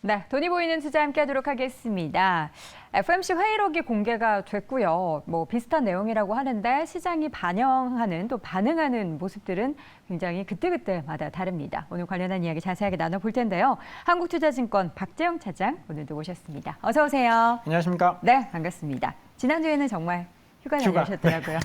네, 돈이 보이는 투자 함께하도록 하겠습니다. FOMC 회의록이 공개가 됐고요. 뭐 비슷한 내용이라고 하는데 시장이 반영하는 또 반응하는 모습들은 굉장히 그때그때마다 다릅니다. 오늘 관련한 이야기 자세하게 나눠볼 텐데요. 한국투자증권 박재영 차장 오늘도 모셨습니다. 어서 오세요. 안녕하십니까? 네, 반갑습니다. 지난주에는 정말 휴가 다녀오셨더라고요.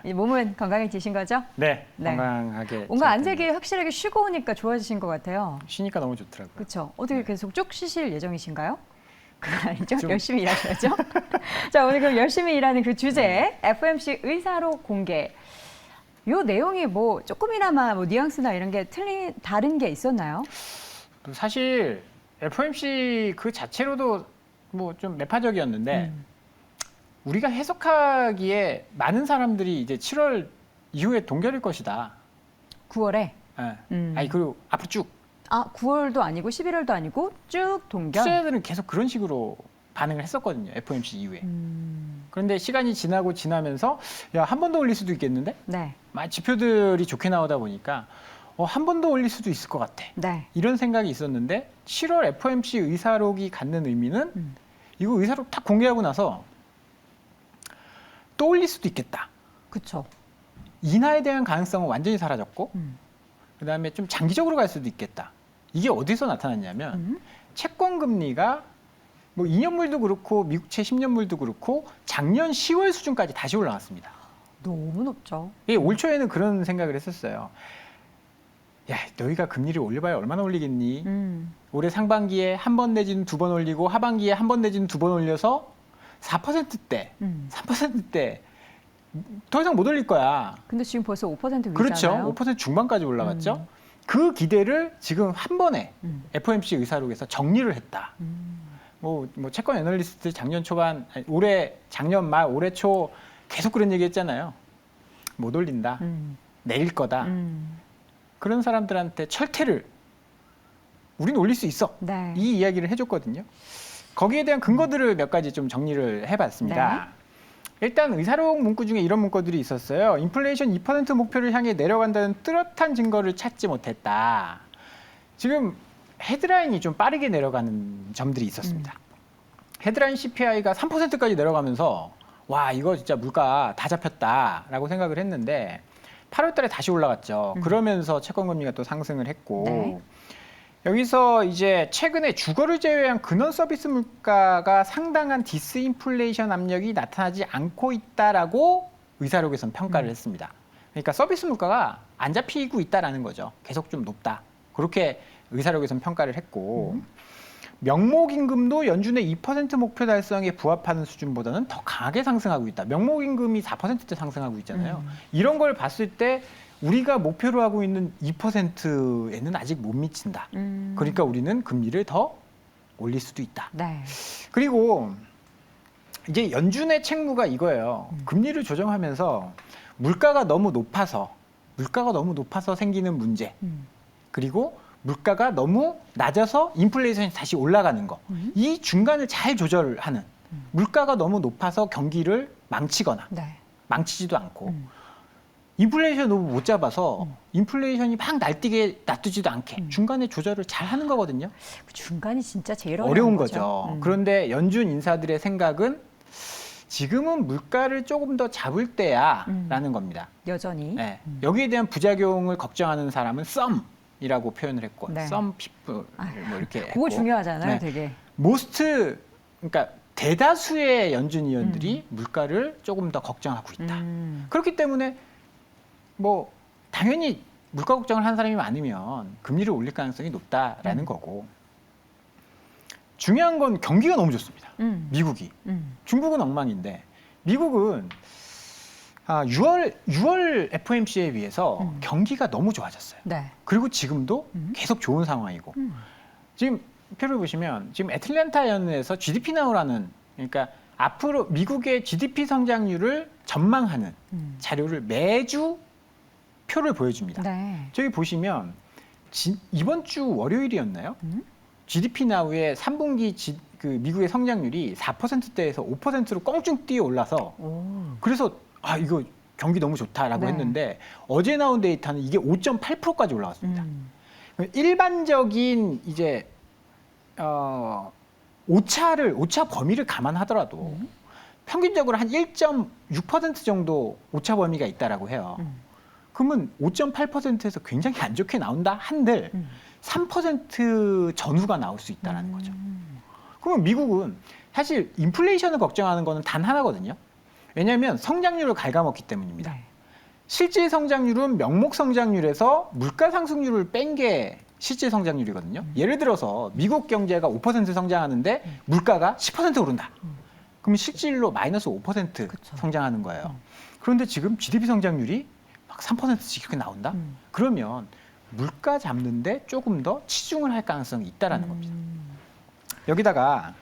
이 몸은 건강해지신 거죠? 네, 네. 건강하게. 뭔가 안색이 확실하게 쉬고 오니까 좋아지신 것 같아요. 쉬니까 너무 좋더라고요. 그렇죠. 어떻게 계속 쭉 쉬실 예정이신가요? 그건 아니죠. 좀... 열심히 일하셔야죠. 자, 오늘 그럼 열심히 일하는 그 주제, FOMC 의사록 공개. 요 내용이 뭐 조금이나마 뭐 뉘앙스나 이런 게 다른 게 있었나요? 사실 FOMC 그 자체로도 뭐 좀 매파적이었는데 우리가 해석하기에 많은 사람들이 이제 7월 이후에 동결일 것이다. 9월에? 네. 아니 그리고 앞으로 쭉. 9월도 아니고 11월도 아니고 쭉 동결? 투자자들은 계속 그런 식으로 반응을 했었거든요. FOMC 이후에. 그런데 시간이 지나면서 야, 한 번 더 올릴 수도 있겠는데? 네. 지표들이 좋게 나오다 보니까 한 번 더 올릴 수도 있을 것 같아. 네. 이런 생각이 있었는데 7월 FOMC 의사록이 갖는 의미는 이거 의사록 딱 공개하고 나서 또 올릴 수도 있겠다. 그렇죠. 인하에 대한 가능성은 완전히 사라졌고 그다음에 좀 장기적으로 갈 수도 있겠다. 이게 어디서 나타났냐면 채권 금리가 뭐 2년물도 그렇고 미국채 10년물도 그렇고 작년 10월 수준까지 다시 올라갔습니다. 너무 높죠. 올 초에는 그런 생각을 했었어요. 야, 너희가 금리를 올려봐야 얼마나 올리겠니? 올해 상반기에 한 번 내지는 두 번 올리고 하반기에 한 번 내지는 두 번 올려서 4%대, 3%대 더 이상 못 올릴 거야. 근데 지금 벌써 5% 위잖아요. 그렇죠. 5% 중반까지 올라갔죠. 그 기대를 지금 한 번에 FOMC 의사록에서 정리를 했다. 뭐 채권 애널리스트 작년 초반, 작년 말, 올해 초 계속 그런 얘기 했잖아요. 못 올린다. 내릴 거다. 그런 사람들한테 철퇴를 우리는 올릴 수 있어. 네. 이 이야기를 해줬거든요. 거기에 대한 근거들을 몇 가지 좀 정리를 해봤습니다. 네. 일단 의사록 문구 중에 이런 문구들이 있었어요. 인플레이션 2% 목표를 향해 내려간다는 뚜렷한 증거를 찾지 못했다. 지금 헤드라인이 좀 빠르게 내려가는 점들이 있었습니다. 헤드라인 CPI가 3%까지 내려가면서 와, 이거 진짜 물가 다 잡혔다라고 생각을 했는데 8월 달에 다시 올라갔죠. 그러면서 채권 금리가 또 상승을 했고 네. 여기서 이제 최근에 주거를 제외한 근원 서비스 물가가 상당한 디스인플레이션 압력이 나타나지 않고 있다라고 의사록에서는 평가를 했습니다. 그러니까 서비스 물가가 안 잡히고 있다라는 거죠. 계속 좀 높다. 그렇게 의사록에서는 평가를 했고 명목임금도 연준의 2% 목표 달성에 부합하는 수준보다는 더 강하게 상승하고 있다. 명목임금이 4%대 상승하고 있잖아요. 이런 걸 봤을 때 우리가 목표로 하고 있는 2%에는 아직 못 미친다. 그러니까 우리는 금리를 더 올릴 수도 있다. 네. 그리고 이제 연준의 책무가 이거예요. 금리를 조정하면서 물가가 너무 높아서 생기는 문제. 그리고 물가가 너무 낮아서 인플레이션이 다시 올라가는 거. 이 중간을 잘 조절하는. 물가가 너무 높아서 경기를 망치거나 네. 망치지도 않고 인플레이션 너무 못 잡아서 인플레이션이 막 날뛰게 놔두지도 않게 중간에 조절을 잘 하는 거거든요. 그 중간이 진짜 제일 어려운 거죠. 그런데 연준 인사들의 생각은 지금은 물가를 조금 더 잡을 때야라는 겁니다. 여전히. 네. 여기에 대한 부작용을 걱정하는 사람은 썸이라고 표현을 했고, 네. 썸 피플 뭐 이렇게 그거 했고. 중요하잖아요, 네. 되게. 그러니까 대다수의 연준 위원들이 물가를 조금 더 걱정하고 있다. 그렇기 때문에 뭐 당연히 물가 걱정을 하는 사람이 많으면 금리를 올릴 가능성이 높다라는 거고 중요한 건 경기가 너무 좋습니다. 미국이. 중국은 엉망인데 미국은 6월 FOMC에 비해서 경기가 너무 좋아졌어요. 네. 그리고 지금도 계속 좋은 상황이고 지금 표를 보시면 지금 애틀랜타 연에서 GDP 나우라는 그러니까 앞으로 미국의 GDP 성장률을 전망하는 자료를 매주 표를 보여줍니다. 네. 저기 보시면 이번 주 월요일이었나요? GDP 나우의 3분기 그 미국의 성장률이 4%대에서 5%로 껑충 뛰어 올라서 그래서 이거 경기 너무 좋다라고 네. 했는데 어제 나온 데이터는 이게 5.8%까지 올라갔습니다. 일반적인 이제 오차 범위를 감안하더라도 평균적으로 한 1.6% 정도 오차 범위가 있다라고 해요. 그러면 5.8%에서 굉장히 안 좋게 나온다 한들 3% 전후가 나올 수 있다는 거죠. 그러면 미국은 사실 인플레이션을 걱정하는 거는 단 하나거든요. 왜냐하면 성장률을 갉아먹기 때문입니다. 네. 실질 성장률은 명목 성장률에서 물가 상승률을 뺀 게 실질 성장률이거든요. 예를 들어서 미국 경제가 5% 성장하는데 물가가 10% 오른다. 그럼 실질로 마이너스 5% 그쵸. 성장하는 거예요. 그런데 지금 GDP 성장률이 막 3%씩 이렇게 나온다? 그러면 물가 잡는데 조금 더 치중을 할 가능성이 있다라는 겁니다. 여기다가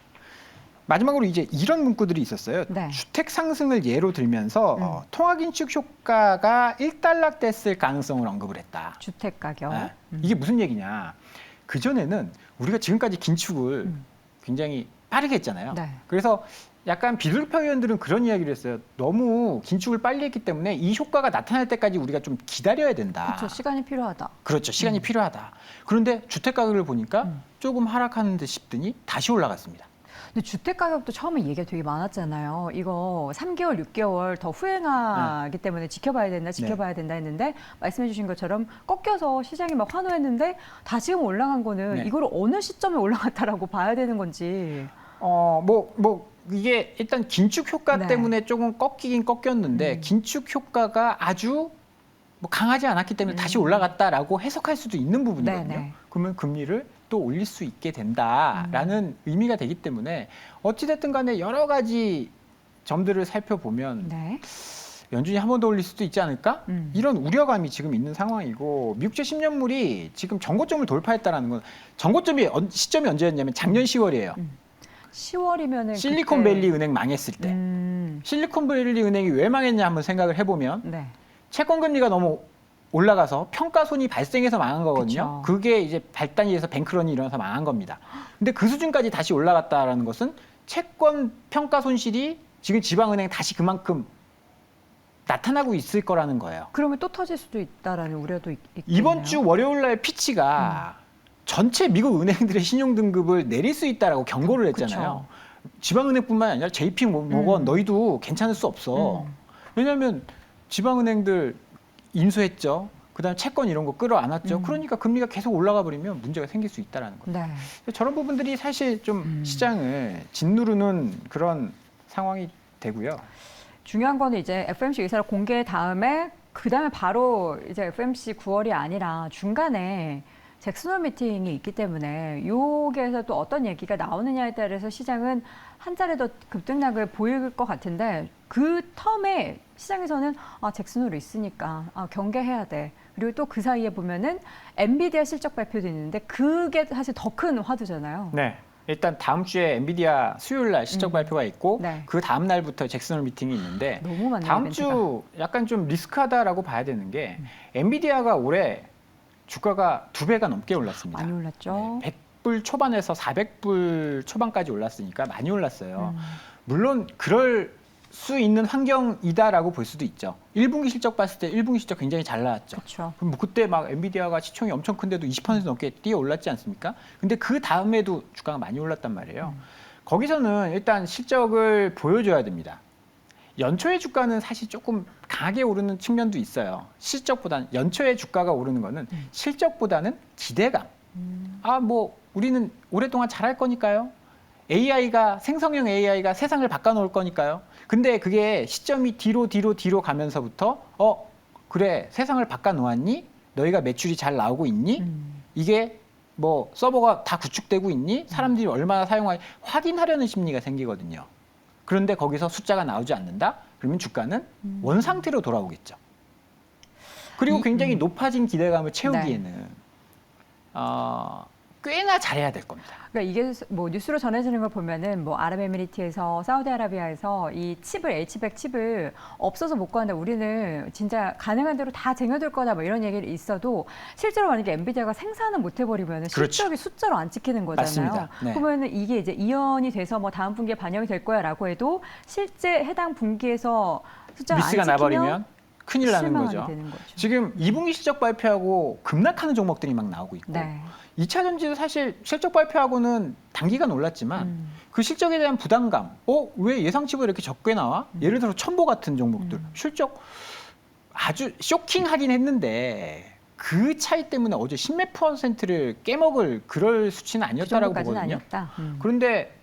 마지막으로 이제 이런 문구들이 있었어요. 네. 주택 상승을 예로 들면서 통화 긴축 효과가 일단락됐을 가능성을 언급을 했다. 주택 가격. 네. 이게 무슨 얘기냐? 그 전에는 우리가 지금까지 긴축을 굉장히 빠르게 했잖아요. 네. 그래서 약간 비둘기파 의원들은 그런 이야기를 했어요. 너무 긴축을 빨리 했기 때문에 이 효과가 나타날 때까지 우리가 좀 기다려야 된다. 그렇죠. 시간이 필요하다. 그렇죠. 시간이 필요하다. 그런데 주택 가격을 보니까 조금 하락하는 듯 싶더니 다시 올라갔습니다. 근데 주택 가격도 처음에 얘기가 되게 많았잖아요. 이거 3개월, 6개월 더 후행하기 때문에 지켜봐야 된다 했는데 말씀해 주신 것처럼 꺾여서 시장이 막 환호했는데 다시금 올라간 거는 네. 이걸 어느 시점에 올라갔다라고 봐야 되는 건지. 이게 일단 긴축 효과 네. 때문에 조금 꺾이긴 꺾였는데 긴축 효과가 아주 뭐 강하지 않았기 때문에 다시 올라갔다라고 해석할 수도 있는 부분이거든요. 네네. 그러면 금리를 또 올릴 수 있게 된다라는 의미가 되기 때문에 어찌됐든 간에 여러 가지 점들을 살펴보면 네. 연준이 한 번 더 올릴 수도 있지 않을까? 이런 우려감이 지금 있는 상황이고 미국제 10년물이 지금 정고점을 돌파했다라는 건 시점이 언제였냐면 작년 10월이에요. 10월이면은 실리콘밸리 은행 망했을 때. 실리콘밸리 은행이 왜 망했냐 한번 생각을 해보면 네. 채권금리가 너무 올라가서 평가손이 발생해서 망한 거거든요. 그쵸. 그게 이제 발단이 돼서 뱅크런이 일어나서 망한 겁니다. 근데 그 수준까지 다시 올라갔다라는 것은 채권 평가 손실이 지금 지방은행 다시 그만큼 나타나고 있을 거라는 거예요. 그러면 또 터질 수도 있다라는 우려도 있겠네요. 이번 주 월요일 날 피치가 전체 미국 은행들의 신용 등급을 내릴 수 있다라고 경고를 했잖아요. 지방은행뿐만 아니라 JP 모건 너희도 괜찮을 수 없어. 왜냐하면 지방은행들 인수했죠. 그다음에 채권 이런 거 끌어안았죠. 그러니까 금리가 계속 올라가 버리면 문제가 생길 수 있다라는 거예요. 네. 저런 부분들이 사실 좀 시장을 짓누르는 그런 상황이 되고요. 중요한 거는 이제 FOMC 의사를 공개 다음에 그다음에 바로 이제 FOMC 9월이 아니라 중간에 잭슨홀 미팅이 있기 때문에 여기에서 또 어떤 얘기가 나오느냐에 따라서 시장은 한 차례 더 급등락을 보일 것 같은데 그 텀에 시장에서는 잭슨홀이 있으니까 경계해야 돼. 그리고 또 그 사이에 보면은 엔비디아 실적 발표도 있는데 그게 사실 더 큰 화두잖아요. 네. 일단 다음 주에 엔비디아 수요일 날 실적 발표가 있고 네. 그 다음 날부터 잭슨홀 미팅이 있는데 너무 많네요. 다음 이벤트가. 주 약간 좀 리스크하다라고 봐야 되는 게 엔비디아가 올해 주가가 2배가 넘게 올랐습니다. 많이 올랐죠. 네, 100불 초반에서 400불 초반까지 올랐으니까 많이 올랐어요. 물론 그럴 수 있는 환경이다라고 볼 수도 있죠. 1분기 실적 봤을 때 1분기 실적 굉장히 잘 나왔죠. 그렇죠. 그럼 뭐 그때 막 엔비디아가 시총이 엄청 큰데도 20% 넘게 뛰어 올랐지 않습니까? 근데 그 다음에도 주가가 많이 올랐단 말이에요. 거기서는 일단 실적을 보여줘야 됩니다. 연초의 주가는 사실 조금 강하게 오르는 측면도 있어요. 실적보다는 연초의 주가가 오르는 거는 실적보다는 기대감. 우리는 오랫동안 잘할 거니까요. 생성형 AI가 세상을 바꿔놓을 거니까요. 근데 그게 시점이 뒤로 가면서부터 그래 세상을 바꿔놓았니? 너희가 매출이 잘 나오고 있니? 이게 뭐 서버가 다 구축되고 있니? 사람들이 얼마나 사용하니 확인하려는 심리가 생기거든요. 그런데 거기서 숫자가 나오지 않는다? 그러면 주가는 원 상태로 돌아오겠죠. 그리고 굉장히 높아진 기대감을 채우기에는 꽤나 잘해야 될 겁니다. 그러니까 이게 뭐 뉴스로 전해지는 걸 보면은 뭐 아랍에미리트에서 사우디아라비아에서 이 칩을 H백 칩을 없어서 못 구한다. 우리는 진짜 가능한 대로 다 쟁여둘 거다. 뭐 이런 얘기를 있어도 실제로 만약에 엔비디아가 생산을 못 해버리면 실적이 숫자로 안 찍히는 거잖아요. 맞습니다. 네. 그러면은 이게 이제 이연이 돼서 뭐 다음 분기에 반영이 될 거야라고 해도 실제 해당 분기에서 숫자가 안 미스가 찍히면 나버리면 큰일 나는 실망하게 거죠. 되는 거죠. 지금 2분기 실적 발표하고 급락하는 종목들이 막 나오고 있고 네. 2차 전지도 사실 실적 발표하고는 단기간 올랐지만 그 실적에 대한 부담감, 왜 예상치보다 이렇게 적게 나와? 예를 들어 첨보 같은 종목들 실적 아주 쇼킹하긴 했는데 그 차이 때문에 어제 10몇 %를 깨먹을 그럴 수치는 그 아니었다라고 정도까지는 보거든요. 아니었다. 그런데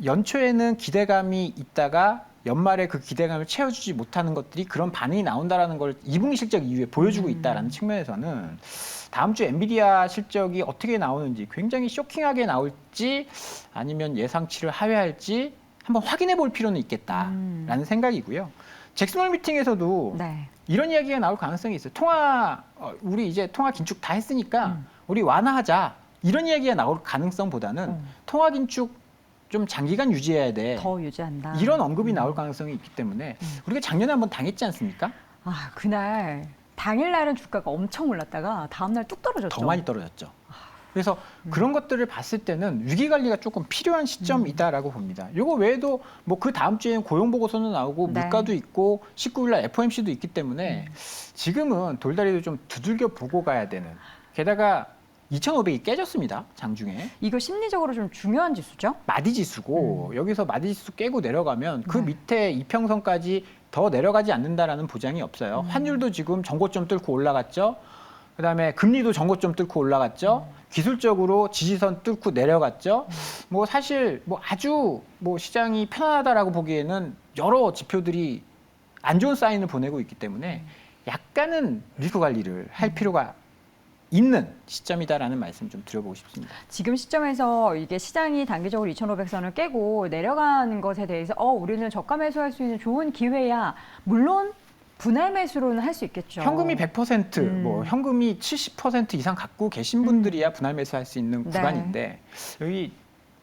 연초에는 기대감이 있다가 연말에 그 기대감을 채워주지 못하는 것들이 그런 반응이 나온다라는 걸 2분기 실적 이후에 보여주고 있다라는 측면에서는 다음 주 엔비디아 실적이 어떻게 나오는지 굉장히 쇼킹하게 나올지 아니면 예상치를 하회할지 한번 확인해 볼 필요는 있겠다라는 생각이고요. 잭슨홀 미팅에서도 네. 이런 이야기가 나올 가능성이 있어요. 우리 이제 통화 긴축 다 했으니까 우리 완화하자. 이런 이야기가 나올 가능성보다는 통화 긴축 좀 장기간 유지해야 돼. 더 유지한다. 이런 언급이 나올 가능성이 있기 때문에 우리가 작년에 한번 당했지 않습니까? 아, 그날 당일날은 주가가 엄청 올랐다가 다음날 뚝 떨어졌죠. 더 많이 떨어졌죠. 그래서 그런 것들을 봤을 때는 위기 관리가 조금 필요한 시점이다라고 봅니다. 이거 외에도 뭐 그 다음 주에는 고용 보고서도 나오고 네. 물가도 있고 19일 날 FOMC도 있기 때문에 지금은 돌다리도 좀 두들겨 보고 가야 되는. 게다가 2,500이 깨졌습니다. 장중에. 이거 심리적으로 좀 중요한 지수죠? 마디 지수고 여기서 마디 지수 깨고 내려가면 그 네. 밑에 이평선까지 더 내려가지 않는다라는 보장이 없어요. 환율도 지금 전고점 뚫고 올라갔죠. 그다음에 금리도 전고점 뚫고 올라갔죠. 기술적으로 지지선 뚫고 내려갔죠. 뭐 사실 뭐 아주 뭐 시장이 편안하다라고 보기에는 여러 지표들이 안 좋은 사인을 보내고 있기 때문에 약간은 리스크 관리를 할 필요가 있는 시점이다라는 말씀 좀 드려보고 싶습니다. 지금 시점에서 이게 시장이 단기적으로 2,500선을 깨고 내려가는 것에 대해서 우리는 저가 매수할 수 있는 좋은 기회야. 물론 분할 매수로는 할 수 있겠죠. 현금이 100%, 뭐 현금이 70% 이상 갖고 계신 분들이야 분할 매수할 수 있는 네. 구간인데 여기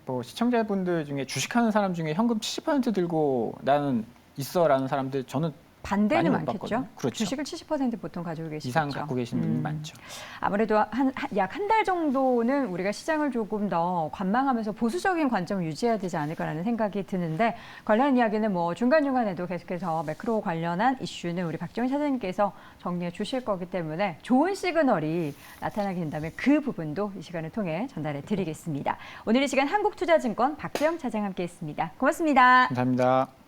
뭐 시청자분들 중에 주식하는 사람 중에 현금 70% 들고 나는 있어라는 사람들 저는 반대는 많이 못 많겠죠. 봤거든요. 그렇죠. 주식을 70% 보통 가지고 계시죠. 이상 갖고 계신 분이 많죠. 아무래도 약 한 달 정도는 우리가 시장을 조금 더 관망하면서 보수적인 관점을 유지해야 되지 않을까라는 생각이 드는데 관련 이야기는 뭐 중간중간에도 계속해서 매크로 관련한 이슈는 우리 박지원 차장님께서 정리해 주실 거기 때문에 좋은 시그널이 나타나게 된다면 그 부분도 이 시간을 통해 전달해 드리겠습니다. 오늘 이 시간 한국투자증권 박지영 차장 함께했습니다. 고맙습니다. 감사합니다.